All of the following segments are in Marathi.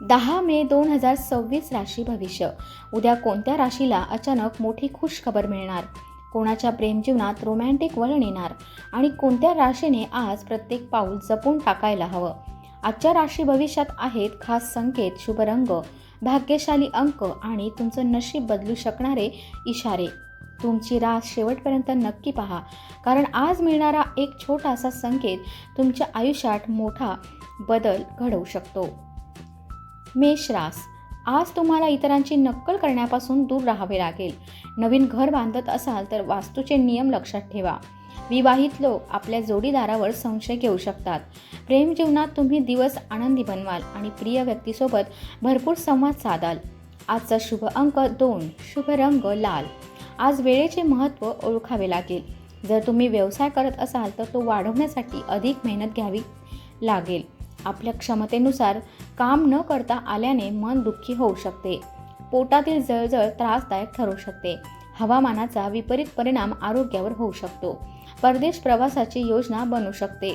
10 मे 2026 राशी भविष्य. उद्या कोणत्या राशीला अचानक मोठी खुश खबर मिळणार, कोणाच्या प्रेमजीवनात रोमॅन्टिक वळण येणार आणि कोणत्या राशीने आज प्रत्येक पाऊल जपून टाकायला हवं. आजच्या राशी भविष्यात आहेत खास संकेत, शुभ रंग, भाग्यशाली अंक आणि तुमचं नशीब बदलू शकणारे इशारे. तुमची रास शेवटपर्यंत नक्की पहा, कारण आज मिळणारा एक छोटासा संकेत तुमच्या आयुष्यात मोठा बदल घडवू शकतो. मेष रास. आज तुम्हाला इतरांची नक्कल करण्यापासून दूर राहावे लागेल. नवीन घर बांधत असाल तर वास्तूचे नियम लक्षात ठेवा. विवाहित लोक आपल्या जोडीदारावर संशय घेऊ शकतात. प्रेम जीवनात तुम्ही दिवस आनंदी बनवाल आणि प्रिय व्यक्तीसोबत भरपूर संवाद साधाल. आजचा शुभ अंक 2, शुभ रंग लाल. आज वेळेचे महत्त्व ओळखावे लागेल. जर तुम्ही व्यवसाय करत असाल तर तो वाढवण्यासाठी अधिक मेहनत घ्यावी लागेल. आपल्या क्षमतेनुसार काम न करता आल्याने मन दुःखी होऊ शकते. पोटातील जळजळ त्रासदायक ठरू शकते. हवामानाचा विपरीत परिणाम आरोग्यावर होऊ शकतो. परदेश प्रवासाची योजना बनू शकते.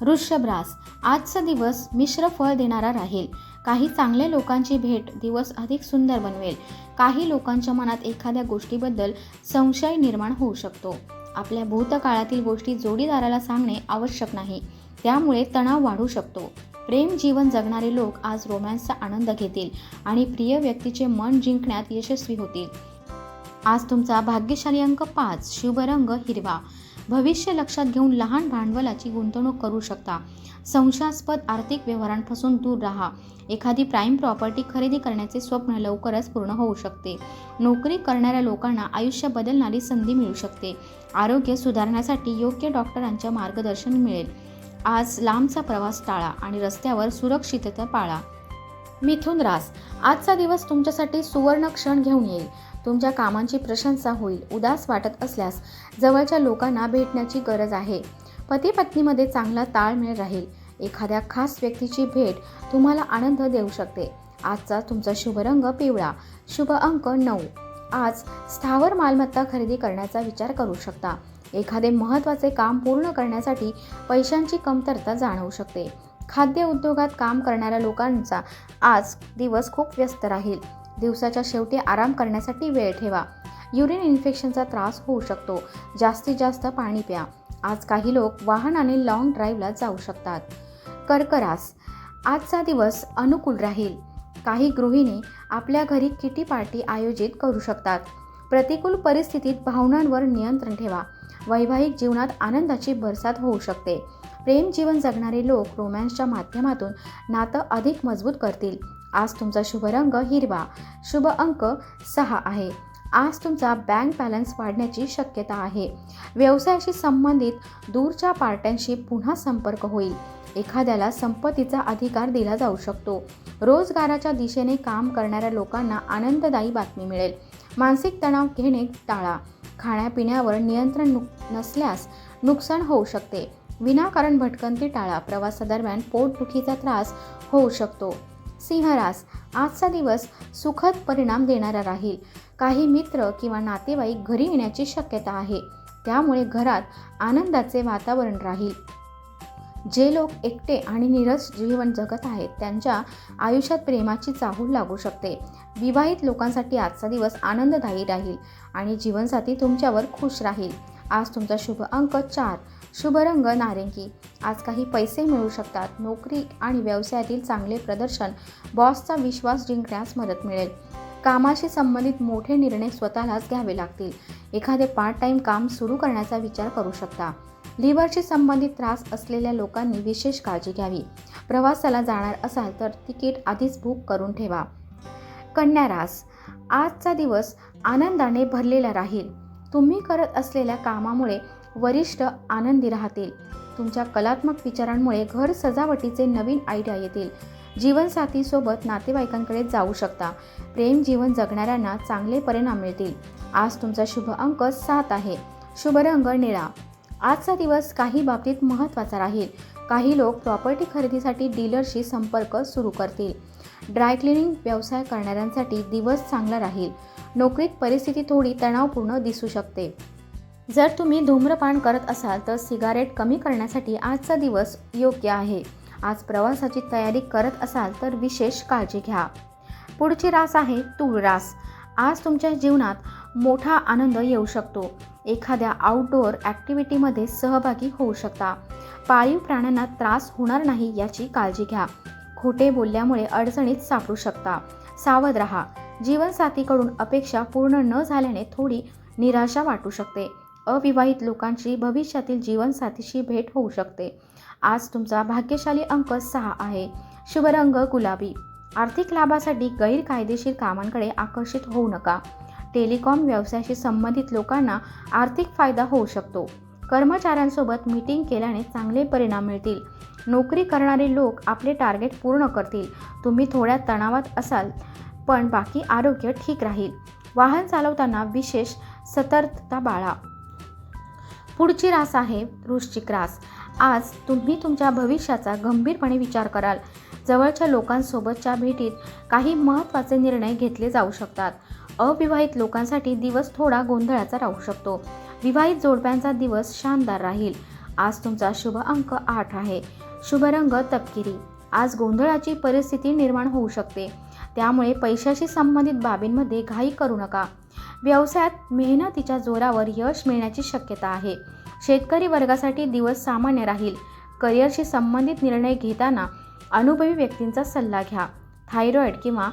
वृषभ रास. आजचा दिवस मिश्र फळ देणारा राहील. काही चांगल्या लोकांची भेट दिवस अधिक सुंदर बनवेल. काही लोकांच्या मनात एखाद्या गोष्टीबद्दल संशय निर्माण होऊ शकतो. आपल्या भूतकाळातील गोष्टी जोडीदाराला सांगणे आवश्यक नाही, त्यामुळे तणाव वाढू शकतो. प्रेम जीवन जगणारे लोक आज रोमॅन्सचा आनंद घेतील आणि प्रिय व्यक्तीचे मन जिंकण्यात यशस्वी होतील. आज तुमचा भाग्यशाली अंक 5, शुभ रंग हिरवा. भविष्य लक्षात घेऊन लहान भांडवलाची गुंतवणूक करू शकता. संशयास्पद आर्थिक व्यवहारांपासून दूर राहा. एखादी प्राईम प्रॉपर्टी खरेदी करण्याचे स्वप्न लवकरच पूर्ण होऊ शकते. नोकरी करणाऱ्या लोकांना आयुष्य बदलणारी संधी मिळू शकते. आरोग्य सुधारण्यासाठी योग्य डॉक्टरांचे मार्गदर्शन मिळेल. आज लांबचा प्रवास टाळा आणि रस्त्यावर सुरक्षितता पाळा. मिथुन रास. आजचा दिवस तुमच्यासाठी सुवर्ण क्षण घेऊन येईल. तुमच्या कामांची प्रशंसा होईल. उदास वाटत असल्यास जवळच्या लोकांना भेटण्याची गरज आहे. पती पत्नीमध्ये चांगला ताळमेळ राहील. एखाद्या खास व्यक्तीची भेट तुम्हाला आनंद देऊ शकते. आजचा तुमचा शुभ रंग पिवळा, शुभ अंक 9. आज स्थावर मालमत्ता खरेदी करण्याचा विचार करू शकता. एखादे महत्त्वाचे काम पूर्ण करण्यासाठी पैशांची कमतरता जाणवू शकते. खाद्य उद्योगात काम करणाऱ्या लोकांचा आज दिवस खूप व्यस्त राहील. दिवसाच्या शेवटी आराम करण्यासाठी वेळ ठेवा. युरिन इन्फेक्शनचा त्रास होऊ शकतो. जास्तीत जास्त पाणी प्या. आज काही लोक वाहनाने लॉंग ड्राईव्हला जाऊ शकतात. कर्क रास. आजचा दिवस अनुकूल राहील. काही गृहिणी आपल्या घरी किटी पार्टी आयोजित करू शकतात. प्रतिकूल परिस्थितीत भावनांवर नियंत्रण ठेवा. वैवाहिक जीवनात आनंदाची बरसात होऊ शकते. प्रेम जीवन जगणारे लोक रोमॅन्सच्या माध्यमातून नातं अधिक मजबूत करतील. आज तुमचा शुभ रंग हिरवा, शुभ अंक 6 आहे. आज तुमचा बँक बॅलन्स वाढण्याची शक्यता आहे. व्यवसायाशी संबंधित दूरच्या पार्ट्यांशी पुन्हा संपर्क होईल. एखाद्याला संपत्तीचा अधिकार दिला जाऊ शकतो. रोजगाराच्या दिशेने काम करणाऱ्या लोकांना आनंददायी बातमी मिळेल. मानसिक तणाव घेणे टाळा. खाण्यापिण्यावर नियंत्रण नसल्यास नुकसान होऊ शकते. विनाकारण भटकंती टाळा. प्रवासादरम्यान पोटदुखीचा त्रास होऊ शकतो. सिंह रास. आजचा दिवस सुखद परिणाम देणारा राहील. काही मित्र किंवा नातेवाईक घरी येण्याची शक्यता आहे, त्यामुळे घरात आनंदाचे वातावरण राहील. जे लोक एकटे आणि नीरस जीवन जगत आहेत त्यांच्या आयुष्यात प्रेमाची चाहूल लागू शकते. विवाहित लोकांसाठी आजचा दिवस आनंददायी राहील आणि जीवनसाथी तुमच्यावर खुश राहील. आज तुमचा शुभ अंक 4, शुभ रंग नारिंगी. आज काही पैसे मिळू शकतात. नोकरी आणि व्यवसायातील चांगले प्रदर्शन बॉसचा विश्वास जिंकण्यास मदत मिळेल. कामाशी संबंधित मोठे निर्णय स्वतःलाच घ्यावे लागतील. एखादे पार्ट टाईम काम सुरू करण्याचा विचार करू शकता. लिव्हरशी संबंधित त्रास असलेल्या लोकांनी विशेष काळजी घ्यावी. प्रवासाला जाणार असाल तर तिकीट आधीच बुक करून ठेवा. कन्या रास. आजचा दिवस आनंदाने भरलेला राहील. तुम्ही करत असलेल्या कामामुळे वरिष्ठ आनंदी राहतील. तुमच्या कलात्मक विचारांमुळे घर सजावटीचे नवीन आयडिया येतील. जीवनसाथीसोबत नातेवाईकांकडे जाऊ शकता. प्रेम जीवन जगणाऱ्यांना चांगले परिणाम मिळतील. आज तुमचा शुभ अंक 7 आहे. शुभ रंग निळा. आजचा दिवस काही बाबतीत महत्त्वाचा राहील. काही लोक प्रॉपर्टी खरेदीसाठी डीलरशी संपर्क सुरू करतील. ड्राय क्लिनिंग व्यवसाय करणाऱ्यांसाठी दिवस चांगला राहील. नोकरीत परिस्थिती थोडी तणावपूर्ण दिसू शकते. जर तुम्ही धूम्रपान करत असाल तर सिगारेट कमी करण्यासाठी आजचा दिवस योग्य आहे. आज प्रवासाची तयारी करत असाल तर विशेष काळजी घ्या. पुढची रास आहे तूळ रास. आज तुमच्या जीवनात मोठा आनंद येऊ शकतो. एखाद्या आउटडोअर ॲक्टिव्हिटीमध्ये सहभागी होऊ शकता. पाळीव प्राण्यांना त्रास होणार नाही याची काळजी घ्या. खोटे बोलल्यामुळे अडचणीत सापडू शकता. सावध राहा. जीवनसाथीकडून अपेक्षा पूर्ण न झाल्याने थोडी निराशा वाटू शकते. अविवाहित लोकांची भविष्यातील जीवनसाथीशी भेट होऊ शकते. आज तुमचा भाग्यशाली अंक 6 आहे. शुभ रंग गुलाबी. आर्थिक लाभासाठी गैरकायदेशीर कामांकडे आकर्षित होऊ नका. टेलिकॉम व्यवसायाशी संबंधित लोकांना आर्थिक फायदा होऊ शकतो. कर्मचाऱ्यांसोबत मीटिंग केल्याने चांगले परिणाम मिळतील. नोकरी करणारे लोक आपले टार्गेट पूर्ण करतील. तुम्ही थोड्या तणावात असाल पण बाकी आरोग्य ठीक राहील. वाहन चालवताना विशेष सतर्कता बाळगा. पुढची रास आहे वृश्चिक रास. आज तुम्ही तुमच्या भविष्याचा गंभीरपणे विचार कराल. जवळच्या लोकांसोबतच्या भेटीत काही महत्त्वाचे निर्णय घेतले जाऊ शकतात. अविवाहित लोकांसाठी दिवस थोडा गोंधळाचा राहू शकतो. विवाहित जोडप्यांचा दिवस शानदार राहील. आज तुमचा शुभ अंक 8 आहे. शुभ रंग तपकिरी. आज गोंधळाची परिस्थिती निर्माण होऊ शकते. त्यामुळे पैशाशी संबंधित बाबींमध्ये घाई करू नका. व्यवसायात मेहनतीच्या जोरावर यश मिळण्याची शक्यता आहे. शेतकरी वर्गासाठी दिवस सामान्य राहील. करिअरशी संबंधित निर्णय घेताना अनुभवी व्यक्तींचा सल्ला घ्या. थायरॉईड किंवा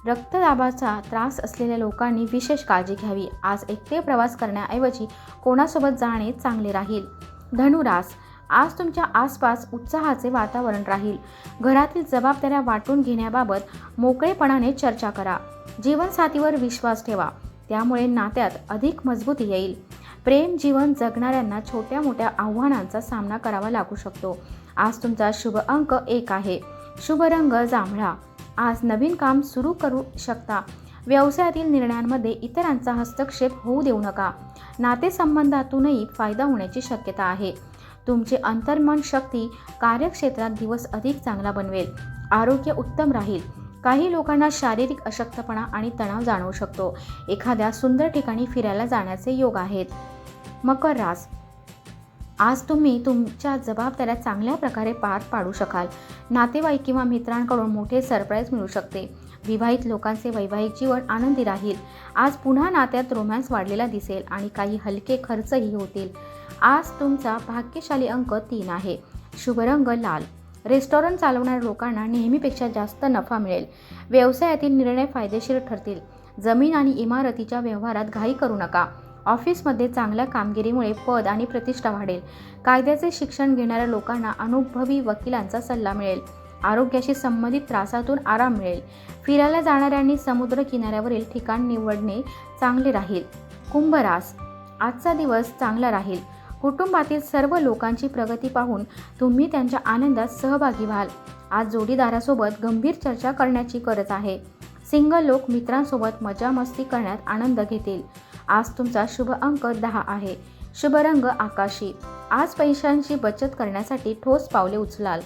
रक्तदाबाचा त्रास असलेल्या लोकांनी विशेष काळजी घ्यावी. आज एकटे प्रवास करण्याऐवजी कोणासोबत जाणे चांगले राहील. धनुरास. आज तुमच्या आसपास उत्साहाचे वातावरण राहील. घरातील जबाबदाऱ्या वाटून घेण्याबाबत मोकळेपणाने चर्चा करा. जीवनसाथीवर विश्वास ठेवा. त्यामुळे नात्यात अधिक मजबूती येईल. प्रेम जीवन जगणाऱ्यांना छोट्या मोठ्या आव्हानांचा सामना करावा लागू शकतो. आज तुमचा शुभ अंक 1 आहे. शुभ रंग जांभळा. आज नवीन काम सुरू करू शकता. व्यवसायातील निर्णयांमध्ये इतरांचा हस्तक्षेप होऊ देऊ नका. नातेसंबंधातूनही फायदा होण्याची शक्यता आहे. तुमचे अंतर्मन शक्ती कार्यक्षेत्रात दिवस अधिक चांगला बनवेल. आरोग्य उत्तम राहील. काही लोकांना शारीरिक अशक्तपणा आणि तणाव जाणवू शकतो. एखाद्या सुंदर ठिकाणी फिरायला जाण्याचे योग आहेत. मकर रास. आज तुम्ही तुमच्या जबाबदाऱ्या चांगल्या प्रकारे पार पाडू शकाल. नातेवाईक किंवा मित्रांकडून मोठे सरप्राईज मिळू शकते. विवाहित लोकांचे वैवाहिक जीवन आनंदी राहील. आज पुन्हा नात्यात रोमॅन्स वाढलेला दिसेल आणि काही हलके खर्चही होतील. आज तुमचा भाग्यशाली अंक 3 आहे. शुभ रंग लाल. रेस्टॉरंट चालवणाऱ्या लोकांना नेहमीपेक्षा जास्त नफा मिळेल. व्यवसायातील निर्णय फायदेशीर ठरतील. जमीन आणि इमारतीच्या व्यवहारात घाई करू नका. ऑफिसमध्ये चांगल्या कामगिरीमुळे पद आणि प्रतिष्ठा वाढेल. कायद्याचे शिक्षण घेणाऱ्या लोकांना अनुभवी वकिलांचा सल्ला मिळेल. आरोग्याशी संबंधित त्रासातून आराम मिळेल. फिरायला जाणाऱ्यांनी समुद्र किनाऱ्यावरील ठिकाण निवडणे चांगले राहील. कुंभ रास. आजचा दिवस चांगला राहील. कुटुंबातील सर्व लोकांची प्रगती पाहून तुम्ही त्यांच्या आनंदात सहभागी व्हाल. आज जोडीदारासोबत गंभीर चर्चा करण्याची गरज आहे. सिंगल लोक मित्रांसोबत मजा मस्ती करण्यात आनंद घेतील. आज तुमचा शुभ अंक 10 आहे. शुभ रंग आकाशी. आज पैशांची बचत करण्यासाठी ठोस पावले उचलाल.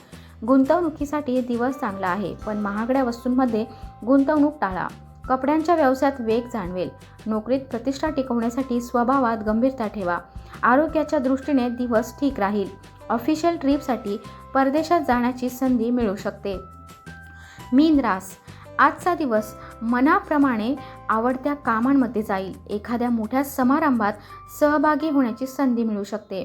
गुंतवणुकीसाठी दिवस चांगला आहे, पण महागड्या वस्तूंमध्ये गुंतवणूक टाळा. कपड्यांच्या व्यवसायात वेग जाणवेल. नोकरीत प्रतिष्ठा टिकवण्यासाठी स्वभावात गंभीरता ठेवा. आरोग्याच्या दृष्टीने दिवस ठीक राहील. ऑफिशियल ट्रिपसाठी परदेशात जाण्याची संधी मिळू शकते. मीन रास. आजचा दिवस मनाप्रमाणे आवडत्या कामांमध्ये जाईल. एखाद्या मोठ्या समारंभात सहभागी होण्याची संधी मिळू शकते.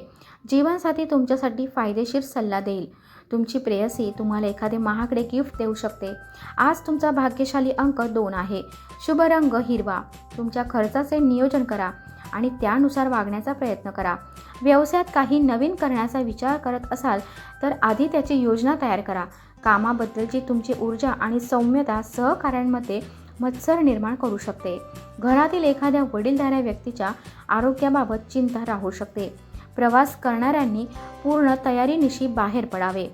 जीवनसाथी तुमच्यासाठी फायदेशीर सल्ला देईल. तुमची प्रेयसी तुम्हाला एखादे महागडे गिफ्ट देऊ शकते. आज तुमचा भाग्यशाली अंक 2 आहे. शुभ रंग हिरवा. तुमच्या खर्चाचे नियोजन करा आणि त्यानुसार वागण्याचा प्रयत्न करा. व्यवसायात काही नवीन करण्याचा विचार करत असाल तर आधी त्याची योजना तयार करा. कामाबद्दलची तुमची ऊर्जा आणि सौम्यता सहकाऱ्यांमध्ये मत्सर निर्माण करू शकते. घरातील एखाद्या वडीलधाऱ्या व्यक्तीच्या आरोग्याबाबत चिंता राहू शकते. प्रवास करणाऱ्यांनी पूर्ण तयारीनिशी बाहेर पडावे.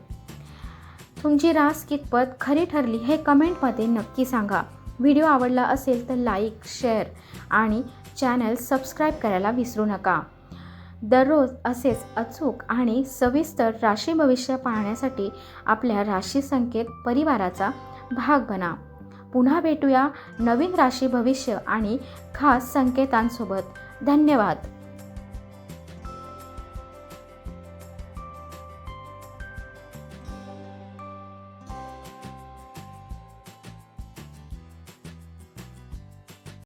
तुमची रास कितपत खरी ठरली हे कमेंटमध्ये नक्की सांगा. व्हिडिओ आवडला असेल तर लाईक, शेअर आणि चॅनल सबस्क्राईब करायला विसरू नका. दररोज असेच अचूक आणि सविस्तर राशी भविष्य पाहण्यासाठी आपल्या राशी संकेत परिवाराचा भाग बना. पुन्हा भेटूया नवीन राशी भविष्य आणि खास संकेतांसोबत. धन्यवाद.